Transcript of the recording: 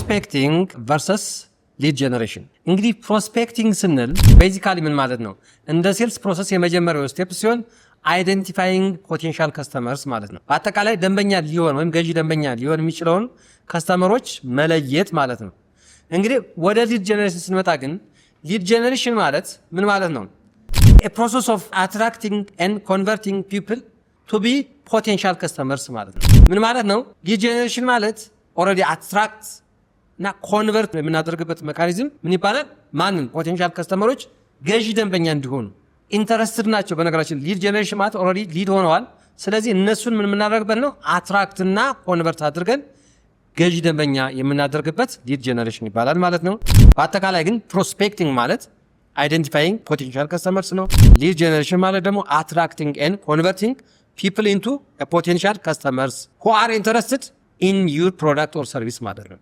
ፕሮስፔክቲንግ ቨርሰስ ሊድ ጀነሬሽን። እንግዲህ ፕሮስፔክቲንግ ስንል ቤዚካሊ ምን ማለት ነው? እንደ ሴልስ ፕሮሰስ የመጀመሪያው ስቴፕ ሲሆን አይደንቲፋይንግ ፖቴንሻል ከስተመርስ ማለት ነው። በአጠቃላይ ደንበኛ ሊሆን ወይም ገዢ ደንበኛ ሊሆን የሚችለውን ከስተመሮች መለየት ማለት ነው። እንግዲህ ወደ ሊድ ጀነሬሽን ስንመጣ ግን ሊድ ጀነሬሽን ማለት ምን ማለት ነው? a process of attracting and converting people to be potential customers ማለት ነው። ምን ማለት ነው? ሊድ ጀነሬሽን ማለት ኦልሬዲ አትራክት እና ኮንቨርት የምናደርግበት ሜካኒዝም ምን ይባላል? ማንን? ፖቴንሻል ከስተመሮች ገዢ ደንበኛ እንዲሆኑ ኢንተረስትድ ናቸው። በነገራችን ሊድ ጀነሬሽን ማለት ኦልሬዲ ሊድ ሆነዋል። ስለዚህ እነሱን ምን የምናደርግበት ነው? አትራክት እና ኮንቨርት አድርገን ገዢ ደንበኛ የምናደርግበት ሊድ ጀነሬሽን ይባላል ማለት ነው። በአጠቃላይ ግን ፕሮስፔክቲንግ ማለት አይደንቲፋይንግ ፖቴንሻል ከስተመርስ ነው። ሊድ ጀነሬሽን ማለት ደግሞ አትራክቲንግ ኤንድ ኮንቨርቲንግ ፒፕል ኢንቱ ፖቴንሻል ከስተመርስ who are interested in your product or service ማለት ነው።